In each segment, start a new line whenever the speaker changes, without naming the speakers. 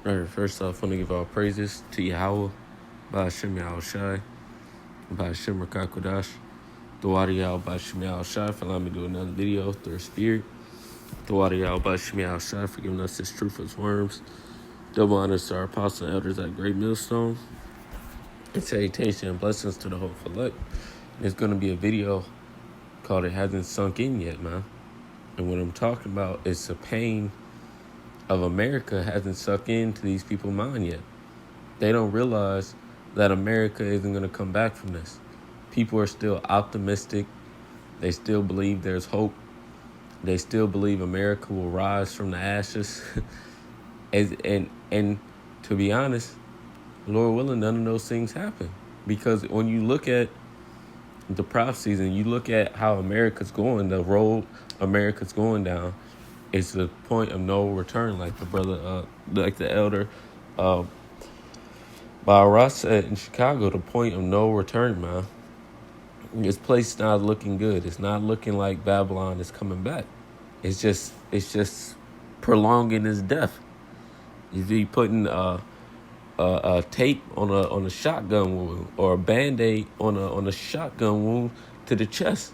All right, first off, I want to give all praises to Yahweh, Ba'ashem Yahushai, Ba'ashem Rakakodash, Dawadi Yahweh Ba'ashem Yahushai for allowing me to do another video through His Spirit. Dawadi Yahweh Ba'ashem Yahushai for giving us this truth as worms. Double honors to our apostle and elders at Great Millstone. And salutation and blessings to the whole elect. It's going to be a video called It Hasn't Sunk In Yet, man. And what I'm talking about is the pain of America hasn't sunk into these people's mind yet. They don't realize that America isn't going to come back from this. People are still optimistic. They still believe there's hope. They still believe America will rise from the ashes. and to be honest, Lord willing, none of those things happen. Because when you look at the prophecies and you look at how America's going, the road America's going down, it's the point of no return, like the brother, like the elder Ross said in Chicago, the point of no return, man. This place not looking good. It's not looking like Babylon is coming back. It's just prolonging its death. You be putting a tape on a shotgun wound or a Band-Aid on a shotgun wound to the chest.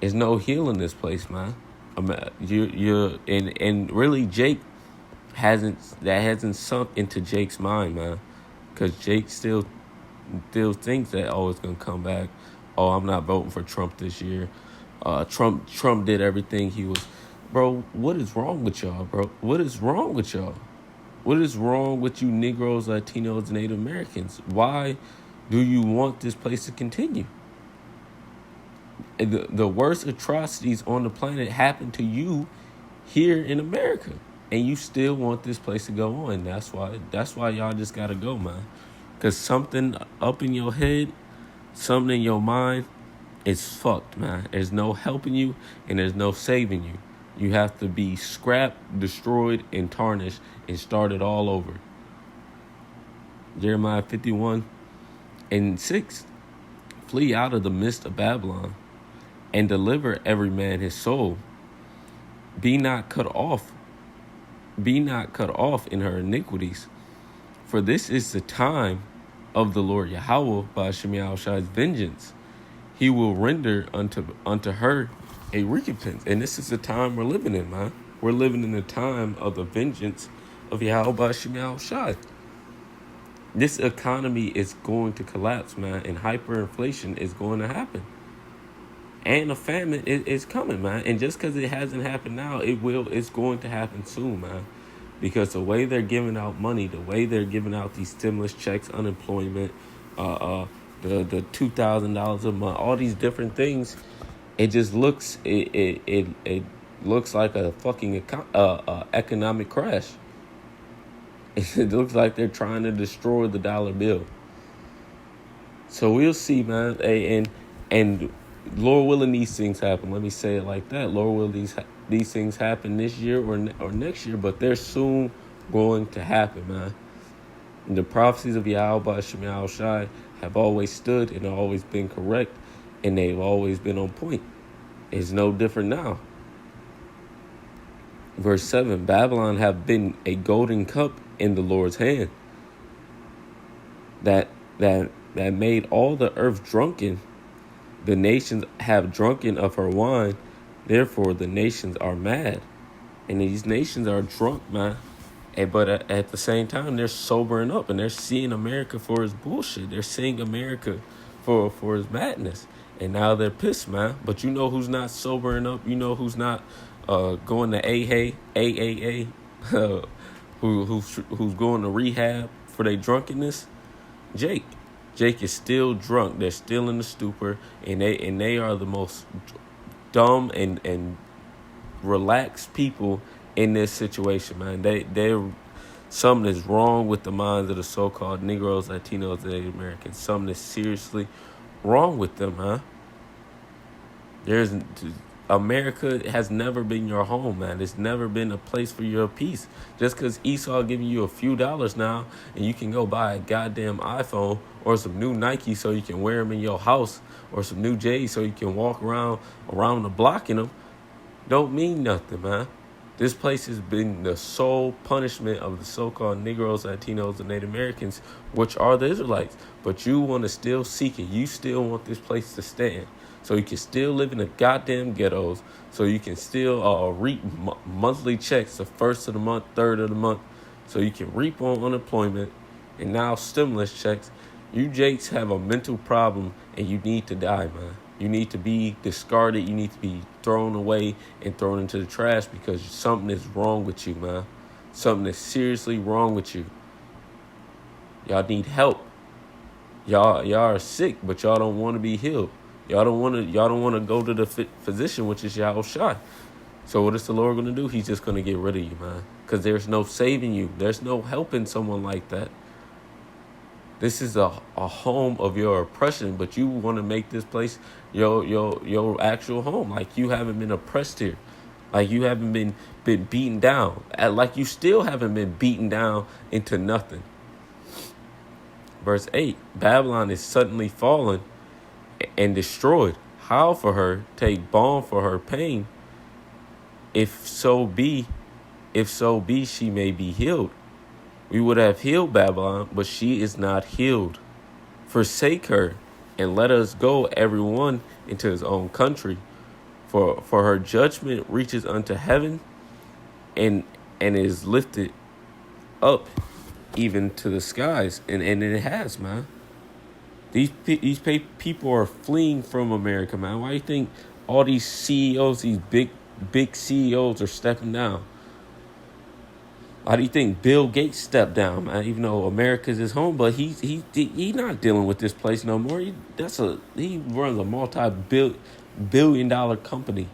There's no healing this place, man. And really Jake hasn't sunk into Jake's mind, man, because Jake still thinks that it's gonna come back. I'm not voting for Trump this year. Trump did everything he was. Bro, what is wrong with y'all, bro? What is wrong with y'all? What is wrong with you Negroes, Latinos, Native Americans? Why do you want this place to continue? The worst atrocities on the planet happen to you here in America, and you still want this place to go on. That's why y'all just gotta go, man. Because something up in your head, something in your mind is fucked, man. There's no helping you, and there's no saving you. You have to be scrapped, destroyed, and tarnished, and started all over. Jeremiah 51:6. Flee out of the midst of Babylon, and deliver every man his soul. Be not cut off in her iniquities. For this is the time of the Lord Yahweh by Hashem Yahushai's vengeance. He will render unto her a recompense. And this is the time we're living in, man. We're living in the time of the vengeance of Yahweh by Hashem Yahushai. This economy is going to collapse, man, and hyperinflation is going to happen. And a famine is coming, man. And just because it hasn't happened now, it's going to happen soon, man. Because the way they're giving out money, the way they're giving out these stimulus checks, unemployment, the $2,000 a month, all these different things, it just looks it looks like a fucking economic crash. It looks like they're trying to destroy the dollar bill. So we'll see, man. And Lord willing, these things happen. Let me say it like that. Lord willing, these things happen this year or next year, but they're soon going to happen, man. And the prophecies of Yahweh Ba'ashem Yahushai have always stood and always been correct, and they've always been on point. It's no different now. Verse 7, Babylon have been a golden cup in the Lord's hand that made all the earth drunken. The nations have drunken of her wine, therefore the nations are mad. And these nations are drunk, man. But at the same time, they're sobering up, and they're seeing America for its bullshit. They're seeing America for its madness. And now they're pissed, man. But you know who's not sobering up? You know who's not going to AAA, who's going to rehab for their drunkenness? Jake. Jake is still drunk. They're still in the stupor, and they are the most dumb and relaxed people in this situation, man. They're something is wrong with the minds of the so-called Negroes, Latinos, and Native Americans. Something is seriously wrong with them, huh? America has never been your home, man. It's never been a place for your peace. Just because Esau giving you a few dollars now and you can go buy a goddamn iPhone or some new Nike so you can wear them in your house, or some new J's so you can walk around the block in them, don't mean nothing, man. This place has been the sole punishment of the so-called Negroes, Latinos, and Native Americans, which are the Israelites. But you want to still seek it. You still want this place to stand. So you can still live in the goddamn ghettos. So you can still reap monthly checks, the first of the month, third of the month. So you can reap on unemployment and now stimulus checks. You Jakes have a mental problem and you need to die, man. You need to be discarded. You need to be thrown away and thrown into the trash because something is wrong with you, man. Something is seriously wrong with you. Y'all need help. Y'all are sick, but y'all don't want to be healed. Y'all don't want to go to the physician, which is Yahweh Shai. So what is the Lord going to do? He's just going to get rid of you, man. Because there's no saving you. There's no helping someone like that. This is a home of your oppression, but you want to make this place your actual home. Like you haven't been oppressed here. Like you haven't been beaten down. Like you still haven't been beaten down into nothing. Verse 8, Babylon is suddenly fallen and destroyed. How for her take balm for her pain? If so be she may be healed. We would have healed Babylon, but she is not healed. Forsake her, and let us go every one into his own country. For her judgment reaches unto heaven, and is lifted up even to the skies. And it has, man. These people are fleeing from America, man. Why do you think all these CEOs, these big CEOs are stepping down? Why do you think Bill Gates stepped down, man? Even though America's his home, but he's not dealing with this place no more. He runs a multi-billion-dollar company,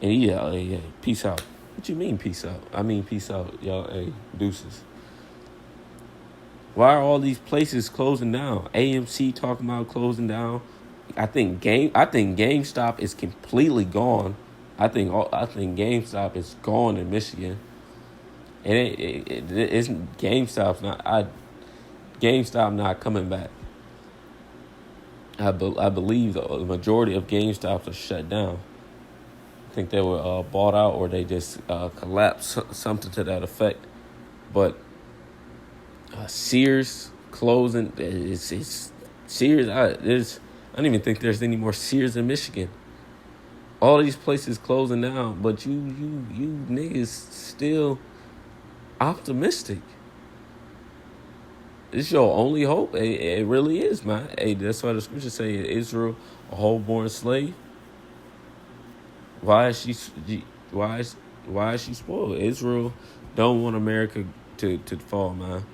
and yeah, peace out. What you mean peace out? I mean peace out, y'all. Hey, deuces. Why are all these places closing down? AMC talking about closing down. I think GameStop is completely gone. I think GameStop is gone in Michigan. And it isn't GameStop's not coming back. I believe the majority of GameStops are shut down. I think they were bought out or they just collapsed, something to that effect. But Sears closing. It's Sears. I don't even think there's any more Sears in Michigan. All these places closing down, but you niggas still optimistic. It's your only hope. It really is, man. Hey, that's why the scriptures say Israel a whole-born slave. Why is she spoiled? Israel don't want America to fall, man,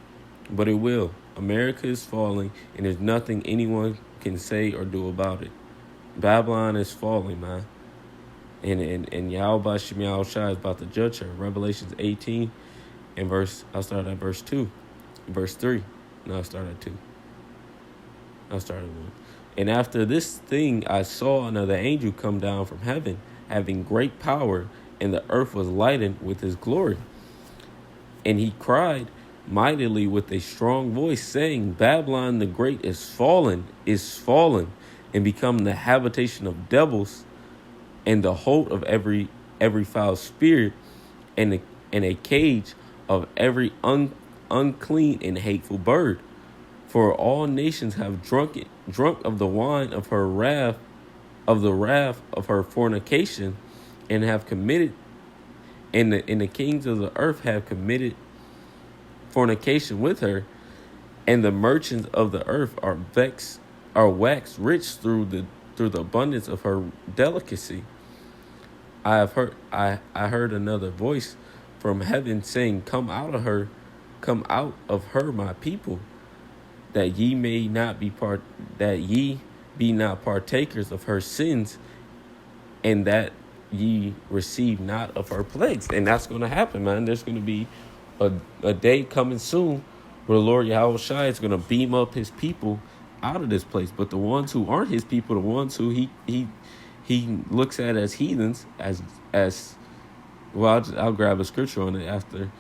but it will. America is falling, and there's nothing anyone can say or do about it. Babylon is falling, man, and Yahweh Shem Yahweh Shai is about to judge her. Revelations 18. I'll start at verse 2. Verse 3. No, I'll start at 2. I'll start at 1. And after this thing, I saw another angel come down from heaven, having great power, and the earth was lightened with his glory. And he cried mightily with a strong voice, saying, Babylon the Great is fallen, and become the habitation of devils, and the hold of every foul spirit, and a cage of every unclean and hateful bird. For all nations have drunk of the wine of her wrath, of the wrath of her fornication, and have committed, and the kings of the earth have committed fornication with her, and the merchants of the earth are waxed rich through the abundance of her delicacy. I heard another voice from heaven saying, come out of her, my people, that ye be not partakers of her sins, and that ye receive not of her plagues. And that's going to happen, man. There's going to be a day coming soon where the Lord Yahweh Shai is going to beam up his people out of this place. But the ones who aren't his people, the ones who he looks at as heathens, as well, I'll grab a scripture on it after.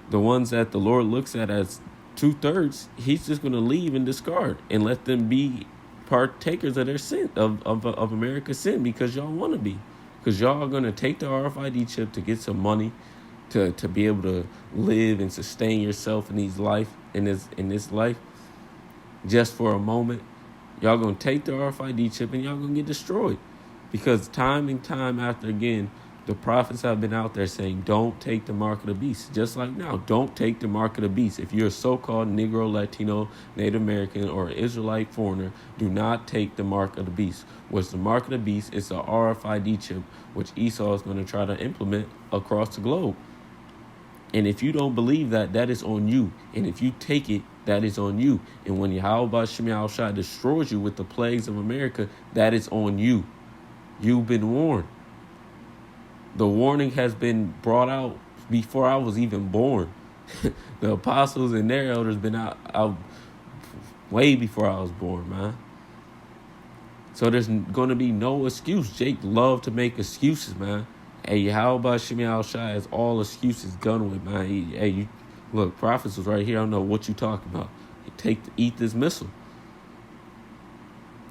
The ones that the Lord looks at as 2/3, he's just going to leave and discard and let them be partakers of their sin, of America's sin, because y'all want to be. Because y'all are going to take the RFID chip to get some money. to be able to live and sustain yourself in this life, just for a moment, y'all gonna take the RFID chip and y'all gonna get destroyed. Because time and time after again, the prophets have been out there saying, don't take the mark of the beast. Just like now, don't take the mark of the beast. If you're a so-called Negro, Latino, Native American, or Israelite foreigner, do not take the mark of the beast. What's the mark of the beast? It's the RFID chip, which Esau is going to try to implement across the globe. And if you don't believe that, that is on you. And if you take it, that is on you. And when Yahweh Shemi Shai destroys you with the plagues of America, that is on you. You've been warned. The warning has been brought out before I was even born. The apostles and their elders been out way before I was born, man. So there's going to be no excuse. Jake loved to make excuses, man. Hey, how about Shemi Shai has all excuses done with, man. Look, prophets was right here. I don't know what you talking about. Eat this missile.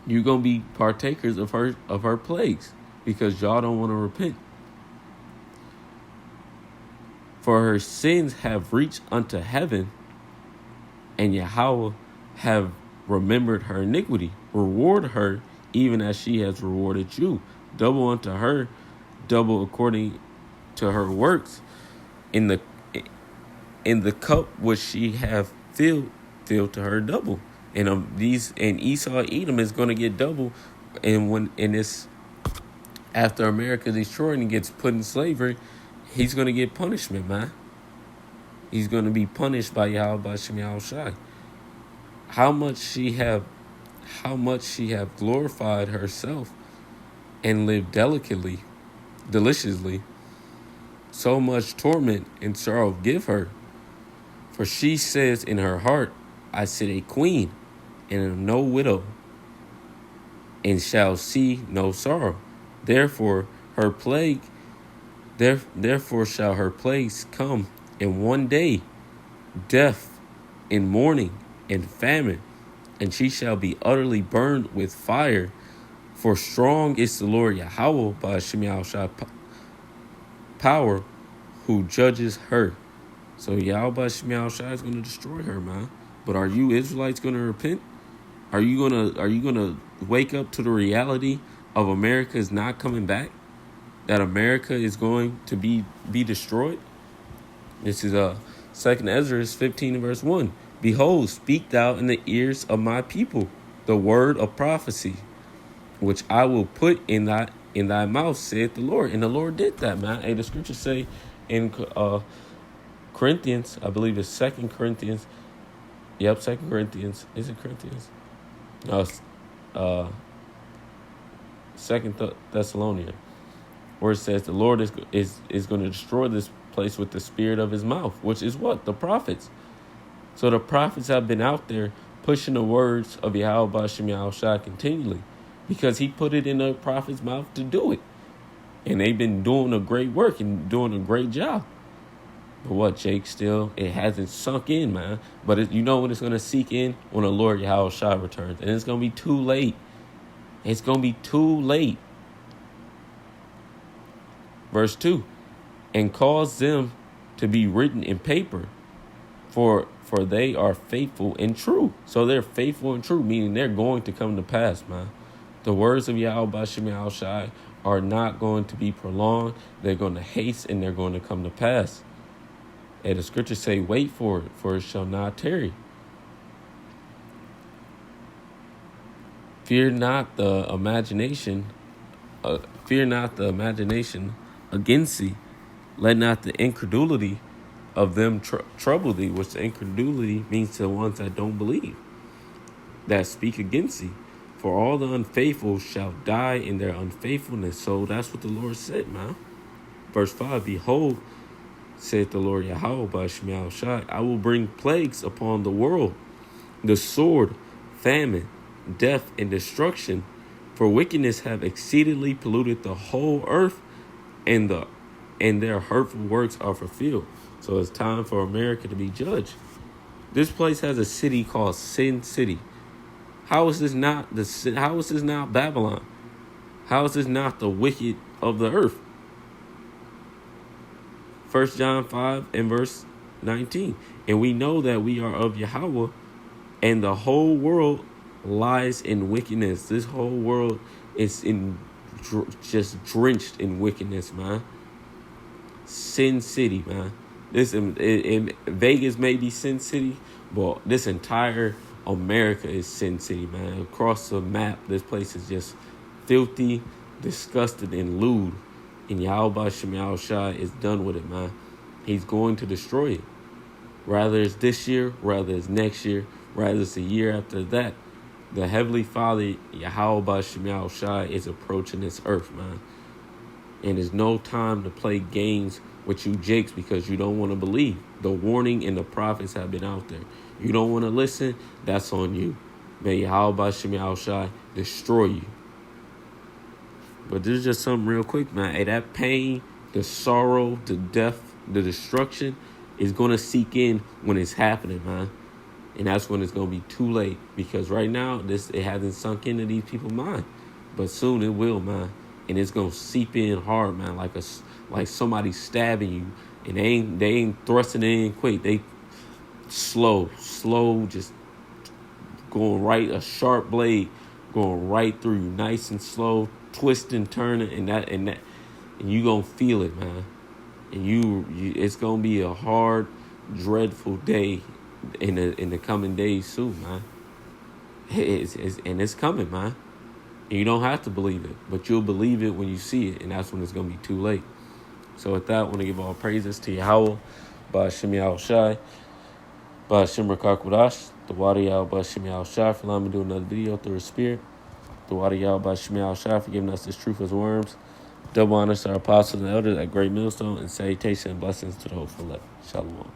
You're going to be partakers of her plagues because y'all don't want to repent. For her sins have reached unto heaven, and Yahweh have remembered her iniquity. Reward her even as she has rewarded you. Double unto her, double according to her works. In the cup which she have filled to her double. And Esau Edom is going to get double. And after America destroyed and gets put in slavery, he's going to get punishment, man. He's going to be punished by Yahweh Shemi Shai. How much she have glorified herself and lived deliciously, so much torment and sorrow give her. For she says in her heart, I sit a queen, and am no widow, and shall see no sorrow. Therefore shall her plagues come in one day, death, and mourning, and famine, and she shall be utterly burned with fire. For strong is the Lord Yahweh by Shemi Shai power, who judges her. So Yahweh Shemi Shai is going to destroy her, man. But are you Israelites going to repent? Are you gonna wake up to the reality of America is not coming back? That America is going to be destroyed? This is 2 Ezra 15 verse 1. Behold, speak thou in the ears of my people the word of prophecy, which I will put in thy mouth, saith the Lord. And the Lord did that, man. Hey, the scriptures say in Corinthians, I believe it's 2 Corinthians. Yep, 2 Corinthians. Is it Corinthians? No, 2 Thessalonians, where it says the Lord is going to destroy this place with the spirit of his mouth, which is what? The prophets. So the prophets have been out there pushing the words of Yahweh Shemi Shai continually, because he put it in the prophet's mouth to do it. And they've been doing a great work and doing a great job. But what, Jake, still, it hasn't sunk in, man. But you know when it's going to seek in? When the Lord Yahweh Shai returns. And it's going to be too late. It's going to be too late. Verse 2. And cause them to be written in paper, for they are faithful and true. So they're faithful and true, meaning they're going to come to pass, man. The words of Yahweh Shemi Shai are not going to be prolonged. They're going to haste and they're going to come to pass. And the scriptures say, wait for it shall not tarry. Fear not the imagination against thee. Let not the incredulity of them trouble thee, which the incredulity means to the ones that don't believe, that speak against thee. For all the unfaithful shall die in their unfaithfulness. So that's what the Lord said, man. Verse 5, behold, saith the Lord Yahweh by Shemi Shai, I will bring plagues upon the world, the sword, famine, death, and destruction. For wickedness have exceedingly polluted the whole earth, and their hurtful works are fulfilled. So it's time for America to be judged. This place has a city called Sin City. How is this not Babylon? How is this not the wicked of the earth? 1 John 5 and verse 19. And we know that we are of Yahweh, and the whole world lies in wickedness. This whole world is just drenched in wickedness, man. Sin City, man. This in Vegas may be Sin City, but this entire America is Sin City, man. Across the map, this place is just filthy, disgusted, and lewd. And Yahweh Shem Shai is done with it, man. He's going to destroy it. Rather it's this year, rather it's next year, rather it's a year after that. The Heavenly Father, Yahweh Shem Shai, is approaching this earth, man. And there's no time to play games with you jakes because you don't want to believe. The warning and the prophets have been out there. You don't want to listen, that's on you. May Yahweh Shem Shai destroy you. But there's just something real quick, man. Hey, that pain, the sorrow, the death, the destruction is going to seep in when it's happening, man. And that's when it's going to be too late. Because right now, it hasn't sunk into these people's mind. But soon it will, man. And it's going to seep in hard, man. Like somebody stabbing you. And they ain't thrusting it in quick. They slow, just going right, a sharp blade going right through you, nice and slow, twisting, turning, and you gonna feel it, man. And you it's gonna be a hard, dreadful day in the coming days soon, man. It's coming, man. And you don't have to believe it, but you'll believe it when you see it, and that's when it's gonna be too late. So with that, I want to give all praises to Yahweh, Ba'Shem Yahushai, Ba'Shem Rakakudash, the Wadi Yahweh Ba'Shem Yahushai, for allowing me to do another video through His Spirit. The Wadi Yahweh Ba'Shem Yahushai for giving us this truth as worms. Double honors to our apostles and elders at Great Millstone, and salutation and blessings to the whole elect. Shalom.